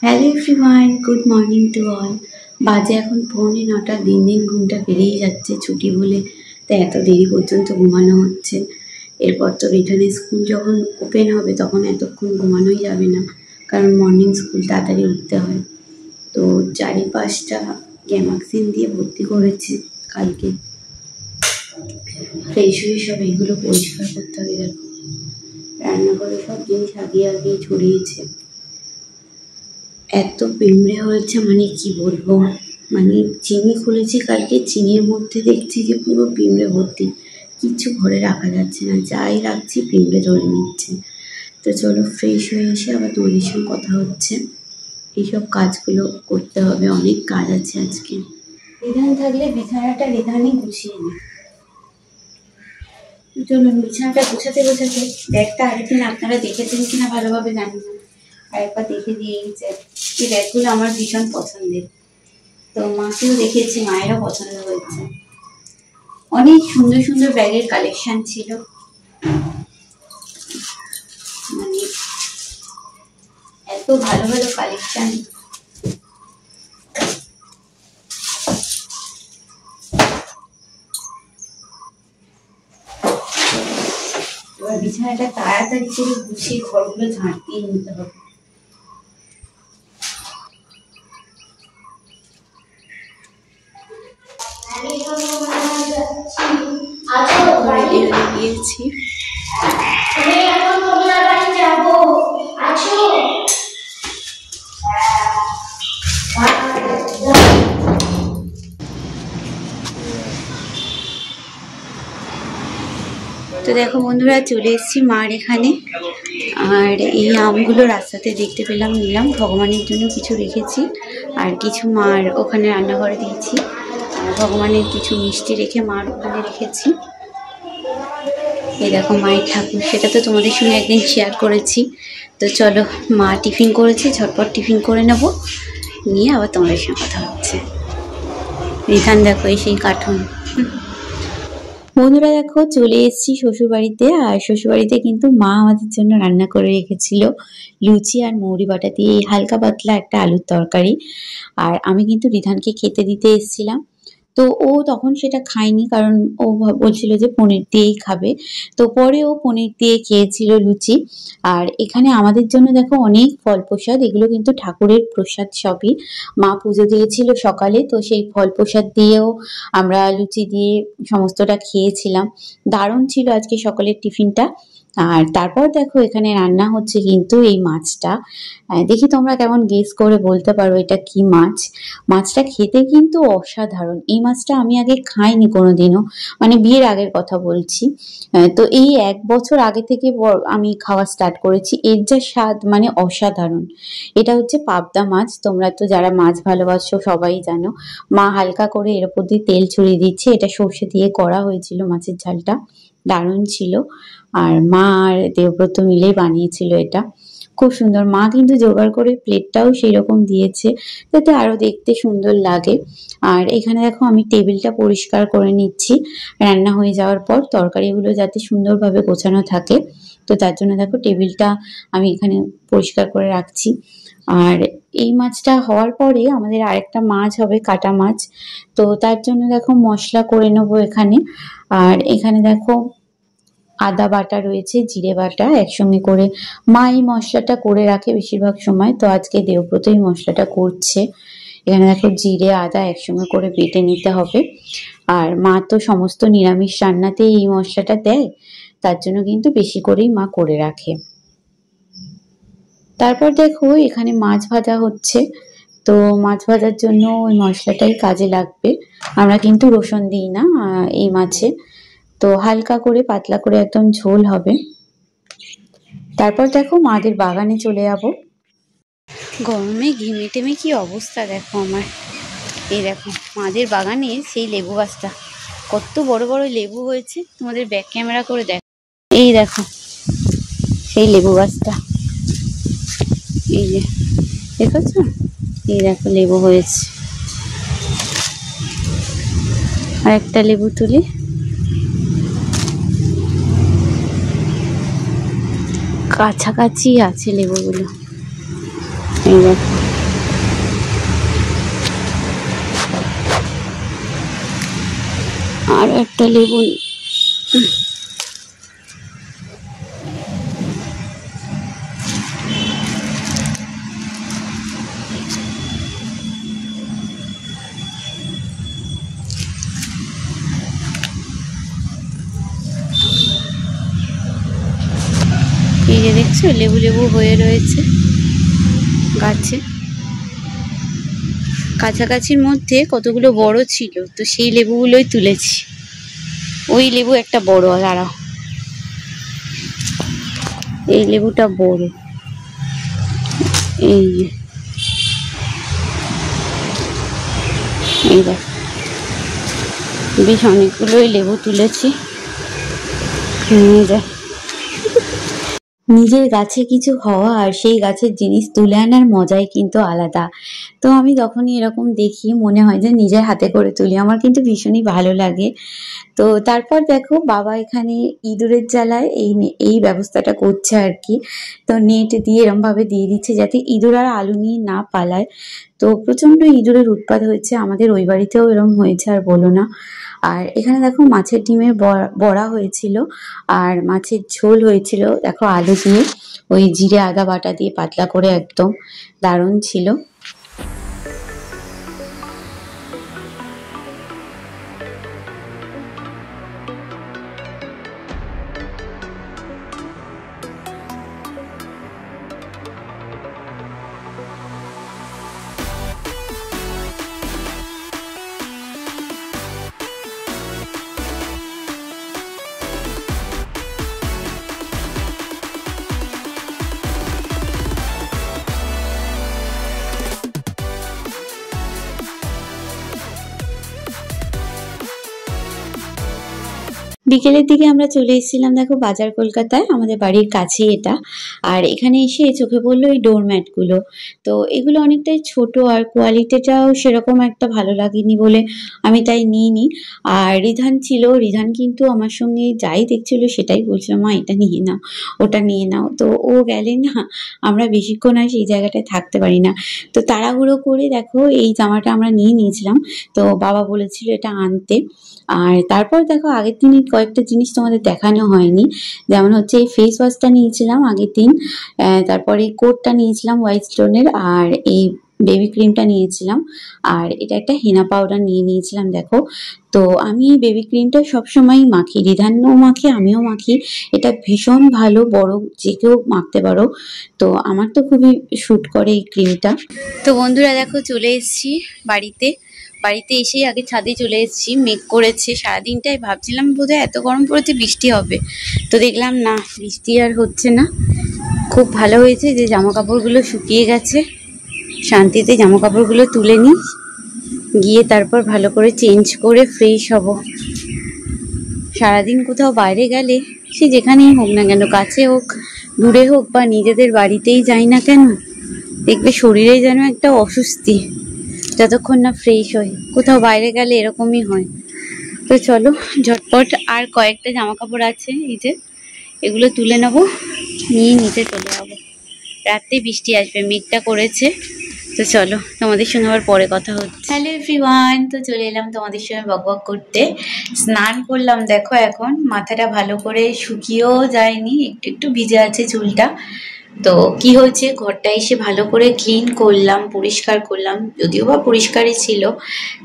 Hello everyone, good morning to all. বাজে এখন 9:45। দিন দিন ঘুমটা বেরিয়ে যাচ্ছে ছুটি বলে, তাই এত দেরি পর্যন্ত ঘুমানো হচ্ছে। এরপর তো রিটার্নের স্কুল যখন ওপেন হবে তখন এতক্ষণ ঘুমানোই যাবে না, কারণ মর্নিং স্কুল তাড়াতাড়ি উঠতে হয়। তো 4-5টা গ্যামাক্সিন দিয়ে ভর্তি করেছে কালকে। ফ্রেশ হয়ে সব এগুলো পরিষ্কার করতে হবে। দেখো রান্নাঘরে সব জিনিস আগিয়ে আগিয়ে ছড়িয়েছে। এত পিঁমড়ে হয়েছে, মানে কি বলবো। মানে চিনি খুলেছি কালকে, চিনির মধ্যে দেখছি যে পুরো পিঁমড়ে ভর্তি, কিছু ঘরে রাখা যাচ্ছে না, যাই রাখছি পিঁমড়ে ধরে নিচ্ছে। তো চলো ফ্রেশ হয়ে এসে আবার তোমাদের সঙ্গে কথা হচ্ছে। এইসব কাজগুলো করতে হবে, অনেক কাজ আছে আজকে। রিধান থাকলে বিছানাটা রিধানই গুছিয়ে নি। চলো বিছানাটা গুছাতে গোছাতে ব্যাগটা আগের দিন আপনারা দেখেছেন কিনা ভালোভাবে জানি না, আরেকবার দেখে দিয়ে গেছে। এই ব্যাগগুলো আমার ভীষণ পছন্দের, তো মাকেও দেখেছি, মায়েরও পছন্দ হয়েছে। অনেক সুন্দর সুন্দর ব্যাগের কালেকশন ছিল, মানে এত ভালো ভালো কালেকশন। এবার বিছানাটা তাড়াতাড়ি করে গুছিয়ে ঘরগুলো ঝাঁট দিয়ে নিতে হবে। রেডি হয়ে গিয়েছি। তো দেখো বন্ধুরা, চলে এসেছি মার এখানে। আর এই আমগুলো রাস্তাতে দেখতে পেলাম, নিলাম। ভগবানের জন্য কিছু রেখেছি, আর কিছু মার ওখানে রান্নাঘরে দিয়েছি। আর ভগবানের কিছু মিষ্টি রেখে মার ওখানে রেখেছি। এই দেখো মায়ের ঠাকুর, সেটা তো তোমাদের সঙ্গে একদিন শেয়ার করেছি। তো চলো, মা টিফিন করেছে, ঝটপট টিফিন করে নেবো, নিয়ে আবার তোমাদের সঙ্গে কথা হচ্ছে। রিধান দেখো এই সেই কার্টুন। বন্ধুরা দেখো, চলে এসেছি শ্বশুরবাড়িতে। আর শ্বশুরবাড়িতে কিন্তু মা আমাদের জন্য রান্না করে রেখেছিল লুচি আর মৌরি বাটা দিয়ে হালকা পাতলা একটা আলুর তরকারি। আর আমি কিন্তু রিধানকে খেতে দিতে এসেছিলাম। তো ও তখন সেটা খায়নি, কারণ ও বলছিল যে পনির দিয়েই খাবে। তো পরে ও পনির দিয়ে খেয়েছিল লুচি। আর এখানে আমাদের জন্য দেখো অনেক ফল প্রসাদ, এগুলো কিন্তু ঠাকুরের প্রসাদ সবই। মা পুজো দিয়েছিল সকালে, তো সেই ফল প্রসাদ দিয়েও আমরা লুচি দিয়ে সমস্তটা খেয়েছিলাম। দারুণ ছিল আজকে সকালের টিফিনটা। আর তারপর দেখো এখানে রান্না হচ্ছে কিন্তু এই মাছটা। দেখি তোমরা কেমন গেস করে বলতে পারো এটা কি মাছ। মাছটা খেতে কিন্তু অসাধারণ। এই মাছটা আমি আগে খাইনি কোনোদিনও, মানে বিয়ের আগের কথা বলছি। তো এই 1 বছর আগে থেকে আমি খাওয়া স্টার্ট করেছি। এর যা স্বাদ, মানে অসাধারণ। এটা হচ্ছে পাবদা মাছ। তোমরা তো যারা মাছ ভালোবাসো সবাই জানো। মা হালকা করে এর উপর দিয়ে তেল ছড়িয়ে দিচ্ছে। এটা সর্ষে দিয়ে করা হয়েছিল মাছের ঝালটা, দারুণ ছিল। আর মা আর দেবব্রত মিলেই বানিয়েছিল এটা, খুব সুন্দর। মা কিন্তু জোগাড় করে প্লেটটাও সেই রকম দিয়েছে, যাতে আরো দেখতে সুন্দর লাগে। আর এখানে দেখো আমি টেবিলটা পরিষ্কার করে নিচ্ছি রান্না হয়ে যাওয়ার পর, তরকারিগুলো যাতে সুন্দরভাবে গোছানো থাকে। তো তার জন্য দেখো টেবিলটা আমি এখানে পরিষ্কার করে রাখছি। আর এই মাছটা হওয়ার পরে আমাদের আরেকটা মাছ হবে, কাটা মাছ। তো তার জন্য দেখো মশলা করে নেবো এখানে। আর এখানে দেখো আদা বাটা রয়েছে, জিরে বাটা একসঙ্গে করে। মা এই মশলাটা করে রাখে বেশিরভাগ সময়, তো আজকে দেবব্রত এই মশলাটা করছে। এখানে দেখো জিরে আদা একসঙ্গে করে বেটে নিতে হবে। আর মা তো সমস্ত নিরামিষ রান্নাতে এই মশলাটা দেয়, তার জন্য কিন্তু বেশি করেই মা করে রাখে। তারপর দেখো এখানে মাছ ভাজা হচ্ছে। তো মাছ ভাজার জন্য ওই মশলাটাই কাজে লাগবে। আমরা কিন্তু রসুন দিই না এই মাছে। তো হালকা করে পাতলা করে একদম ঝোল হবে। তারপর দেখো মাদের বাগানে চলে যাব। গরমে ঘেমে টেমে কি অবস্থা দেখো আমার। এই দেখো মাদের বাগানে সেই লেবু গাছটা, কত বড় বড় লেবু হয়েছে, তোমাদের ব্যাক ক্যামেরা করে দেখো। এই দেখো সেই লেবু গাছটা, এই যে দেখেছো, এই দেখো লেবু হয়েছে। আর একটা লেবু তুলি, কাছাকাছি আছে লেবুগুলো, এই দেখো। আর একটা লেবু। এই যে দেখছো লেবু লেবু হয়ে রয়েছে গাছে। কাছাকাছির মধ্যে কতগুলো বড় ছিল, তো সেই লেবুগুলোই তুলেছি। ওই লেবু একটা বড়, দাঁড়াও, এই লেবুটা বড়, এই যে এই দেখ, বেশ অনেকগুলোই লেবু তুলেছি। নিজের গাছে কিছু হওয়া আর সেই গাছের জিনিস তুলে আনার মজাই কিন্তু আলাদা। তো আমি যখনই এরকম দেখি মনে হয় যে নিজের হাতে করে তুলি, আমার কিন্তু ভীষণই ভালো লাগে। তো তারপর দেখো বাবা এখানে ইঁদুরের জ্বালায় এই ব্যবস্থাটা করছে আর কি। তো নেট দিয়ে এরম ভাবে দিয়ে দিচ্ছে যাতে ইঁদুর আর আলু নিয়ে না পালায়। তো প্রচন্ড ইঁদুরের উৎপাত হয়েছে, আমাদের ওই বাড়িতেও এরম হয়েছে আর বলো না। আর এখানে দেখো মাছের ডিমের বড়া হয়েছিল আর মাছের ঝোল হয়েছিল দেখো আলু দিয়ে, ওই জিরে আদা বাটা দিয়ে পাতলা করে, একদম দারুণ ছিল। বিকেলের দিকে আমরা চলে এসেছিলাম দেখো বাজার কলকাতায়, আমাদের বাড়ির কাছেই এটা। আর এখানে এসে চোখে পড়লো এই ডোরম্যাট গুলো। তো এগুলো অনেকটাই ছোট আর কোয়ালিটিটাও সেরকম একটা ভালো লাগেনি বলে আমি তাই নিইনি। আর রিধান ছিল, রিধান কিন্তু আমার সঙ্গে যাই দেখছিল সেটাই বলছিল, মা এটা নিয়ে নাও, ওটা নিয়ে নাও। তো ও গেলে না আমরা বেশিক্ষণ আর সেই জায়গাটায় থাকতে পারি না। তো তাড়াহুড়ো করে দেখো এই জামাটা আমরা নিয়ে নিয়েছিলাম। তো বাবা বলেছিল এটা আনতে। আর তারপর দেখো আগের দিনই কয়েকটা জিনিস তোমাদের দেখানো হয়নি, যেমন হচ্ছে এই ফেস ওয়াশটা নিয়েছিলাম আগের দিন, তারপরে এই কোটটা নিয়েছিলাম হোয়াইট স্টোনের, আর এই বেবি ক্রিমটা নিয়েছিলাম, আর এটা একটা হেনা পাউডার নিয়ে নিয়েছিলাম দেখো। তো আমি এই বেবি ক্রিমটা সবসময় মাখি, রিধানও মাখি আমিও মাখি। এটা ভীষণ ভালো, বড় যে কেউ মাখতে পারো। তো আমার তো খুবই শ্যুট করে এই ক্রিমটা। তো বন্ধুরা দেখো চলে এসেছি বাড়িতে। বাড়িতে এসেই আগে ছাদে চলে এসেছি, মেঘ করেছে সারাদিনটাই, ভাবছিলাম বোধহয় এত গরম পড়েছে বৃষ্টি হবে, তো দেখলাম না বৃষ্টি আর হচ্ছে না। খুব ভালো হয়েছে যে জামা কাপড়গুলো শুকিয়ে গেছে, শান্তিতে জামা কাপড়গুলো তুলে নিই, গিয়ে তারপর ভালো করে চেঞ্জ করে ফ্রেশ হব। সারাদিন কোথাও বাইরে গেলে সে যেখানেই হোক না কেন, কাছে হোক দূরে হোক বা নিজেদের বাড়িতেই যাই না কেন, দেখবে শরীরে যেন একটা অস্বস্তি যতক্ষণ না ফ্রেশ হয়। কোথাও বাইরে গেলে এরকমই হয়। তো চলো ঝটপট, আর কয়েকটা জামা কাপড় আছে এই যে, এগুলো তুলে নেবো, নিয়ে নিচে চলে যাবো। রাতে বৃষ্টি আসবে, মেঘটা করেছে। তো চলো তোমাদের সঙ্গে আবার পরে কথা হচ্ছে। হ্যালো এভরিওয়ান, তো চলে এলাম তোমাদের সঙ্গে বকবক করতে। স্নান করলাম দেখো, এখন মাথাটা ভালো করে শুকিয়েও যায়নি, একটু একটু ভিজে আছে চুলটা। তো কি হয়েছে, ঘরটা এসে ভালো করে ক্লিন করলাম, পরিষ্কার করলাম, যদিও বা পরিষ্কারই ছিল,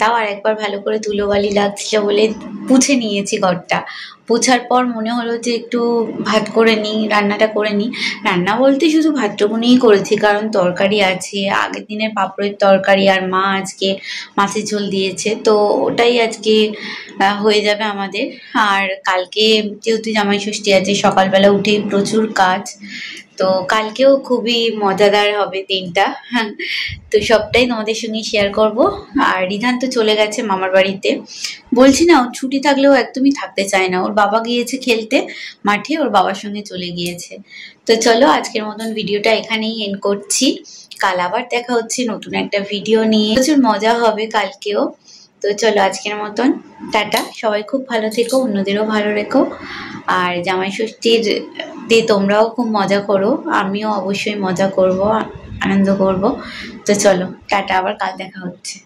তাও আর একবার ভালো করে ধুলোবালি লাগছিল বলে পুছে নিয়েছি ঘরটা। পোছার পর মনে হলো যে একটু ভাত করে নিই, রান্নাটা করে নিই। রান্না বলতে শুধু ভাতটুকুনিই করেছি, কারণ তরকারি আছে, আগের দিনের পাঁপড়ের তরকারি, আর মা আজকে মাছের ঝোল দিয়েছে, তো ওটাই আজকে হয়ে যাবে আমাদের। আর কালকে যেহেতু জামাই ষষ্ঠী আছে, সকালবেলা উঠে প্রচুর কাজ, তো কালকেও খুবই মজাদার হবে দিনটা। তো সবটাই তোমাদের সঙ্গে শেয়ার করব। আর রিধান তো চলে গেছে মামার বাড়িতে, বলছি না ওর ছুটি থাকলেও একদমই থাকতে চায় না, ওর বাবা গিয়েছে খেলতে মাঠে, ওর বাবার সঙ্গে চলে গিয়েছে। তো চলো আজকের মতন ভিডিওটা এখানেই এন্ড করছি, কাল আবার দেখা হচ্ছে নতুন একটা ভিডিও নিয়ে, প্রচুর মজা হবে কালকেও। তো চলো আজকের মতন টাটা, সবাই খুব ভালো থেকো, অন্যদেরও ভালো রেখো। আর জামাই ষষ্ঠীর তোমরাও খুব মজা করো, আমিও অবশ্যই মজা করব, আনন্দ করব। তো চলো টাটা, আবার কাল দেখা হচ্ছে।